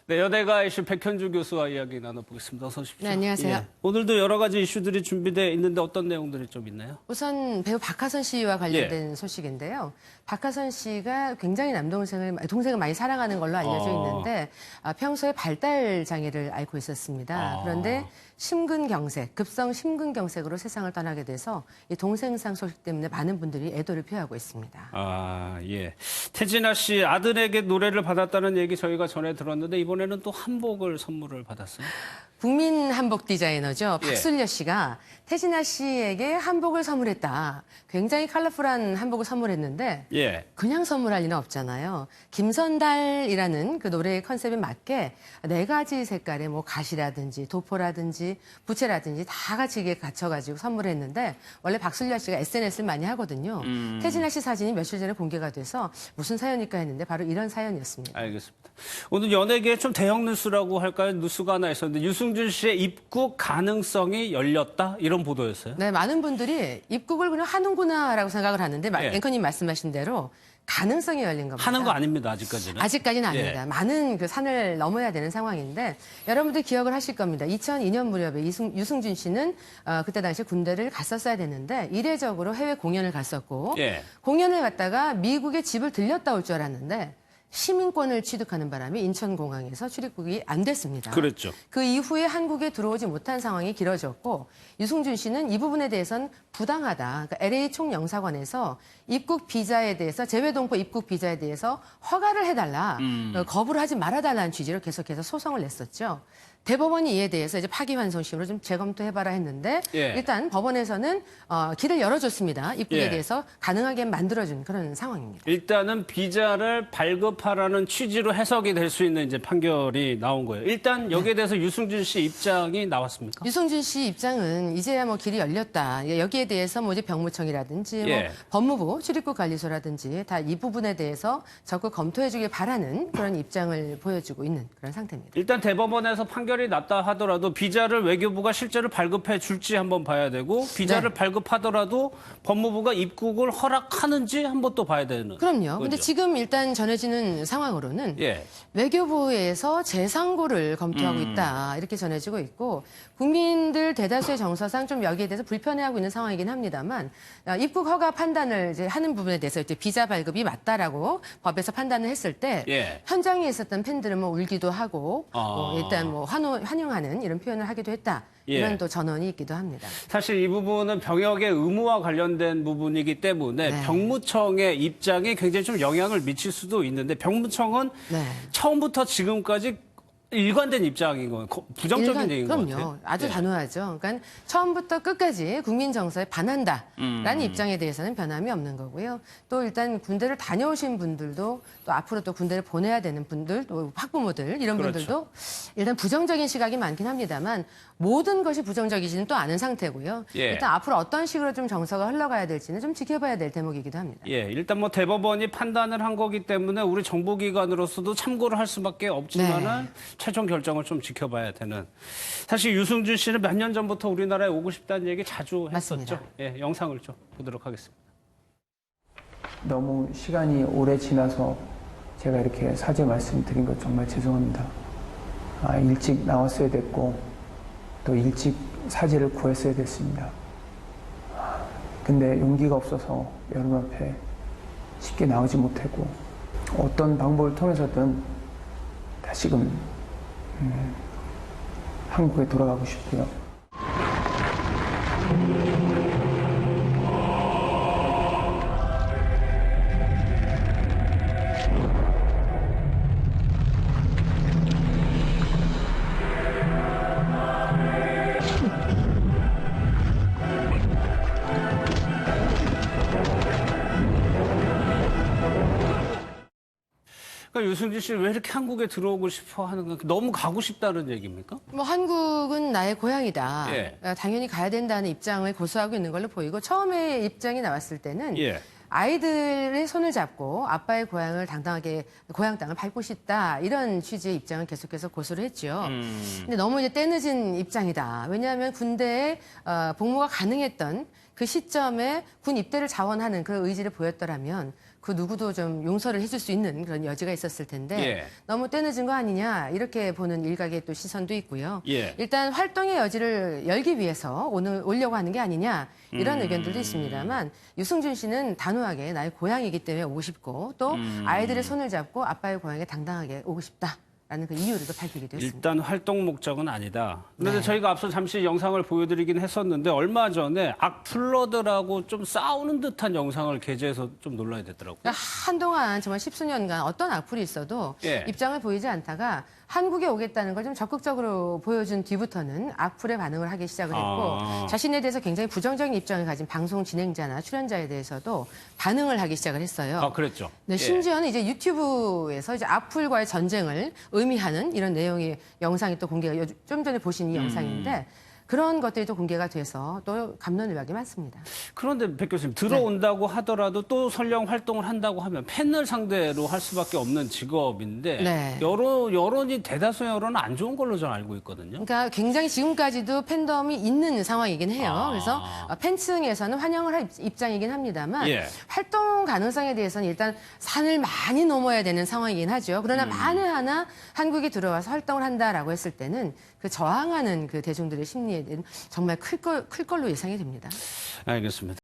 네, 연예가 이슈 백현주 교수와 이야기 나눠보겠습니다. 어서 오십시오. 네, 안녕하세요. 예. 오늘도 여러 가지 이슈들이 준비되어 있는데 어떤 내용들이 좀 있나요? 우선 배우 박하선 씨와 관련된 소식인데요. 박하선 씨가 굉장히 동생을 많이 사랑하는 걸로 알려져 있는데 평소에 발달 장애를 앓고 있었습니다. 그런데 심근경색, 급성 심근경색으로 세상을 떠나게 돼서 이 동생상 소식 때문에 많은 분들이 애도를 표하고 있습니다. 아, 예. 태진아 씨 아들에게 노래를 받았다는 얘기 저희가 전에 들었는데 이번에는 또 한복을 선물을 받았어요. 국민 한복 디자이너죠. 예. 박술려 씨가 태진아 씨에게 한복을 선물했다. 굉장히 컬러풀한 한복을 선물했는데 예. 그냥 선물할 리는 없잖아요. 김선달이라는 그 노래의 컨셉에 맞게 네 가지 색깔의 뭐 가시라든지 도포라든지 부채라든지 다 같이 이게 갖춰가지고 선물했는데 원래 박술려 씨가 SNS를 많이 하거든요. 태진아 씨 사진이 며칠 전에 공개가 돼서 무슨 사연일까 했는데 바로 이런 사연이었습니다. 알겠습니다. 오늘 연예계에 좀 대형 뉴스라고 할까요? 뉴스가 하나 있었는데 유승준 씨의 입국 가능성이 열렸다? 이런 보도였어요. 네, 많은 분들이 입국을 그냥 하는구나라고 생각을 하는데 예. 앵커님 말씀하신 대로 가능성이 열린 겁니다. 하는 거 아닙니다, 아직까지는. 아직까지는 아닙니다. 예. 많은 그 산을 넘어야 되는 상황인데 여러분들 기억을 하실 겁니다. 2002년 무렵에 유승준 씨는 그때 당시 군대를 갔었어야 됐는데 이례적으로 해외 공연을 갔었고 예. 공연을 갔다가 미국에 집을 들렸다 올 줄 알았는데 시민권을 취득하는 바람에 인천공항에서 출입국이 안 됐습니다. 그랬죠. 그 이후에 한국에 들어오지 못한 상황이 길어졌고 유승준 씨는 이 부분에 대해서는 부당하다. 그러니까 LA 총영사관에서 입국 비자에 대해서 재외동포 입국 비자에 대해서 허가를 해달라. 거부를 하지 말아달라는 취지로 계속해서 소송을 냈었죠. 대법원이 이에 대해서 이제 파기환송심으로 좀 재검토해봐라 했는데 예. 일단 법원에서는 길을 열어줬습니다. 입국에 예. 대해서 가능하게 만들어준 그런 상황입니다. 일단은 비자를 발급하라는 취지로 해석이 될 수 있는 이제 판결이 나온 거예요. 일단 여기에 대해서 유승준 씨 입장이 나왔습니까? 유승준 씨 입장은 이제야 뭐 길이 열렸다. 여기에 대해서 뭐 이제 병무청이라든지 예. 뭐 법무부 출입국관리소라든지 다 이 부분에 대해서 적극 검토해주길 바라는 그런 입장을 보여주고 있는 그런 상태입니다. 일단 대법원에서 판결이 났다 하더라도 비자를 외교부가 실제로 발급해 줄지 한번 봐야 되고 비자를 네. 발급하더라도 법무부가 입국을 허락하는지 한번 또 봐야 되는 그럼요. 근데 거죠. 지금 일단 전해지는 상황으로는 예. 외교부에서 재상고를 검토하고 있다 이렇게 전해지고 있고 국민들 대다수의 정서상 좀 여기에 대해서 불편해하고 있는 상황이긴 합니다만 입국 허가 판단을 이제 하는 부분에 대해서 이제 비자 발급이 맞다라고 법에서 판단을 했을 때 예. 현장에 있었던 팬들은 뭐 울기도 하고 아. 일단 뭐 환영하는 이런 표현을 하기도 했다 이런 예. 또 전언이 있기도 합니다. 사실 이 부분은 병역의 의무와 관련된 부분이기 때문에 네. 병무청의 입장이 굉장히 좀 영향을 미칠 수도 있는데 병무청은 네. 처음부터 지금까지 일관된 입장인 거예요. 부정적인 얘기인 것 그럼요. 같아요. 아주 예. 단호하죠. 그러니까 처음부터 끝까지 국민 정서에 반한다라는 입장에 대해서는 변함이 없는 거고요. 또 일단 군대를 다녀오신 분들도 또 앞으로 또 군대를 보내야 되는 분들, 또 학부모들 이런 그렇죠. 분들도 일단 부정적인 시각이 많긴 합니다만 모든 것이 부정적이지는 또 않은 상태고요. 예. 일단 앞으로 어떤 식으로 좀 정서가 흘러가야 될지는 좀 지켜봐야 될 대목이기도 합니다. 예, 일단 뭐 대법원이 판단을 한 거기 때문에 우리 정보기관으로서도 참고를 할 수밖에 없지만은 최종 결정을 좀 지켜봐야 되는. 사실 유승준 씨는 몇 년 전부터 우리나라에 오고 싶다는 얘기 자주 했었죠. 맞습니다. 예, 영상을 좀 보도록 하겠습니다. 너무 시간이 오래 지나서 제가 이렇게 사죄 말씀드린 것 정말 죄송합니다. 일찍 나왔어야 됐고 또 일찍 사죄를 구했어야 됐습니다. 근데 용기가 없어서 여러분 앞에 쉽게 나오지 못했고 어떤 방법을 통해서든 다시금 한국에 돌아가고 싶고요. 그러니까 유승준 씨는 왜 이렇게 한국에 들어오고 싶어 하는 건 너무 가고 싶다는 얘기입니까? 뭐 한국은 나의 고향이다. 예. 당연히 가야 된다는 입장을 고수하고 있는 걸로 보이고 처음에 입장이 나왔을 때는 예. 아이들의 손을 잡고 아빠의 고향을 당당하게 고향 땅을 밟고 싶다 이런 취지의 입장을 계속해서 고수를 했죠. 근데 너무 이제 때늦은 입장이다. 왜냐하면 군대에 복무가 가능했던 그 시점에 군 입대를 자원하는 그런 의지를 보였더라면 그 누구도 좀 용서를 해줄 수 있는 그런 여지가 있었을 텐데 예. 너무 때늦은 거 아니냐 이렇게 보는 일각의 또 시선도 있고요. 예. 일단 활동의 여지를 열기 위해서 오늘 오려고 하는 게 아니냐 이런 의견들도 있습니다만 유승준 씨는 단호하게 나의 고향이기 때문에 오고 싶고 또 아이들의 손을 잡고 아빠의 고향에 당당하게 오고 싶다. 라는 그 이유를 또 밝히기도 했습니다. 일단 활동 목적은 아니다. 그런데 네. 저희가 앞서 잠시 영상을 보여드리긴 했었는데 얼마 전에 악플러들하고 좀 싸우는 듯한 영상을 게재해서 좀 놀라야 되더라고요. 그러니까 한동안 정말 십수년간 어떤 악플이 있어도 예. 입장을 보이지 않다가 한국에 오겠다는 걸 좀 적극적으로 보여준 뒤부터는 악플에 반응을 하기 시작을 했고 자신에 대해서 굉장히 부정적인 입장을 가진 방송 진행자나 출연자에 대해서도 반응을 하기 시작을 했어요. 아, 그랬죠. 네, 예. 심지어는 이제 유튜브에서 이제 악플과의 전쟁을 의미하는 이런 내용의 영상이 또 공개가 좀 전에 보신 이 영상인데 그런 것들이 또 공개가 돼서 또 갑론을박이 많습니다. 그런데 백 교수님 들어온다고 하더라도 또 설령 활동을 한다고 하면 팬을 상대로 할 수밖에 없는 직업인데 네. 여론이 대다수 여론은 안 좋은 걸로 저는 알고 있거든요. 그러니까 굉장히 지금까지도 팬덤이 있는 상황이긴 해요. 그래서 팬층에서는 환영을 할 입장이긴 합니다만 예. 활동 가능성에 대해서는 일단 산을 많이 넘어야 되는 상황이긴 하죠. 그러나 만에 하나 한국에 들어와서 활동을 한다라고 했을 때는 그 저항하는 그 대중들의 심리에 대한 정말 클 걸로 예상이 됩니다. 알겠습니다.